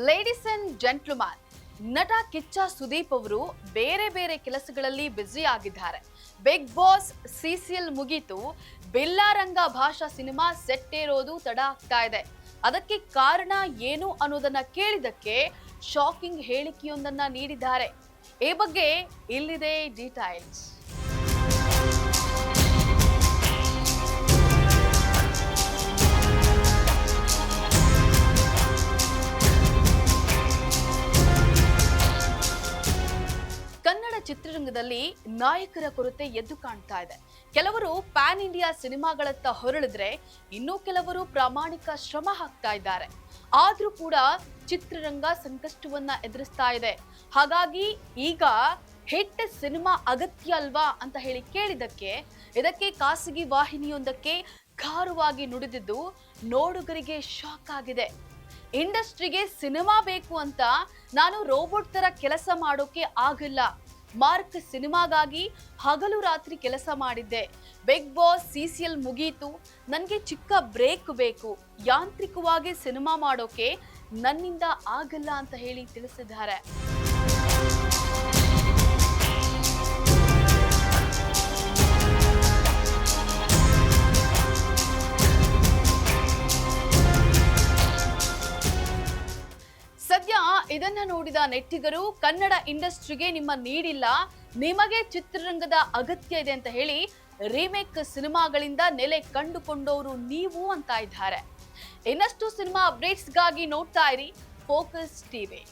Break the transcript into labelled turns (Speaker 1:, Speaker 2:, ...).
Speaker 1: Ladies and gentleman, ನಟ ಕಿಚ್ಚ ಸುದೀಪ್ ಅವರು ಬೇರೆ ಬೇರೆ ಕೆಲಸಗಳಲ್ಲಿ ಬ್ಯುಸಿ ಆಗಿದ್ದಾರೆ. ಬಿಗ್ ಬಾಸ್ ಸಿಸಿಎಲ್ ಮುಗೀತು, ಬಿಲ್ಲಾರಂಗ ಭಾಷಾ ಸಿನಿಮಾ ಸೆಟ್ ಏರೋದು ತಡ ಆಗ್ತಾ ಇದೆ. ಅದಕ್ಕೆ ಕಾರಣ ಏನು ಅನ್ನೋದನ್ನ ಕೇಳಿದಕ್ಕೆ ಶಾಕಿಂಗ್ ಹೇಳಿಕೆಯೊಂದನ್ನ ನೀಡಿದ್ದಾರೆ. ಈ ಬಗ್ಗೆ ಇಲ್ಲಿದೆ ಡೀಟೇಲ್ಸ್. ಕನ್ನಡ ಚಿತ್ರರಂಗದಲ್ಲಿ ನಾಯಕರ ಕೊರತೆ ಎದ್ದು ಕಾಣ್ತಾ ಇದೆ. ಕೆಲವರು ಪ್ಯಾನ್ ಇಂಡಿಯಾ ಸಿನಿಮಾಗಳತ್ತ ಹೊರಳಿದ್ರೆ ಇನ್ನೂ ಕೆಲವರು ಪ್ರಾಮಾಣಿಕ ಶ್ರಮ ಹಾಕ್ತಾ ಇದ್ದಾರೆ. ಆದ್ರೂ ಕೂಡ ಚಿತ್ರರಂಗ ಸಂಕಷ್ಟವನ್ನ ಎದುರಿಸ್ತಾ ಇದೆ. ಹಾಗಾಗಿ ಈಗ ಹಿಟ್ ಸಿನಿಮಾ ಅಗತ್ಯ ಅಲ್ವಾ ಅಂತ ಹೇಳಿ ಕೇಳಿದಕ್ಕೆ ಇದಕ್ಕೆ ಖಾಸಗಿ ವಾಹಿನಿಯೊಂದಕ್ಕೆ ಖಾರವಾಗಿ ನುಡಿದಿದ್ದು ನೋಡುಗರಿಗೆ ಶಾಕ್ ಆಗಿದೆ. ಇಂಡಸ್ಟ್ರಿಗೆ ಸಿನಿಮಾ ಬೇಕು ಅಂತ ನಾನು ರೋಬೋಟ್ ತರ ಕೆಲಸ ಮಾಡೋಕೆ ಆಗಿಲ್ಲ. ಮಾರ್ಕ್ ಸಿನಿಮಾಗಾಗಿ ಹಗಲು ರಾತ್ರಿ ಕೆಲಸ ಮಾಡಿದ್ದೆ. ಬಿಗ್ ಬಾಸ್ ಸಿಸಿಎಲ್ ಮುಗೀತು, ನನಗೆ ಚಿಕ್ಕ ಬ್ರೇಕ್ ಬೇಕು. ಯಾಂತ್ರಿಕವಾಗಿ ಸಿನಿಮಾ ಮಾಡೋಕೆ ನನ್ನಿಂದ ಆಗಲ್ಲ ಅಂತ ಹೇಳಿ ತಿಳಿಸಿದ್ದಾರೆ. ಸದ್ಯ ಇದನ್ನ ನೋಡಿದ ನೆಟ್ಟಿಗರು ಕನ್ನಡ ಇಂಡಸ್ಟ್ರಿಗೆ ನಿಮ್ಮ ನೀಡಿಲ್ಲ, ನಿಮಗೆ ಚಿತ್ರರಂಗದ ಅಗತ್ಯ ಇದೆ ಅಂತ ಹೇಳಿ ರೀಮೇಕ್ ಸಿನಿಮಾಗಳಿಂದ ನೆಲೆ ಕಂಡುಕೊಂಡವರು ನೀವು ಅಂತ ಇದ್ದಾರೆ. ಇನ್ನಷ್ಟು ಸಿನಿಮಾ ಅಪ್ಡೇಟ್ಸ್ಗಾಗಿ ನೋಡ್ತಾ ಇರಿ ಫೋಕಸ್ ಟಿವಿ.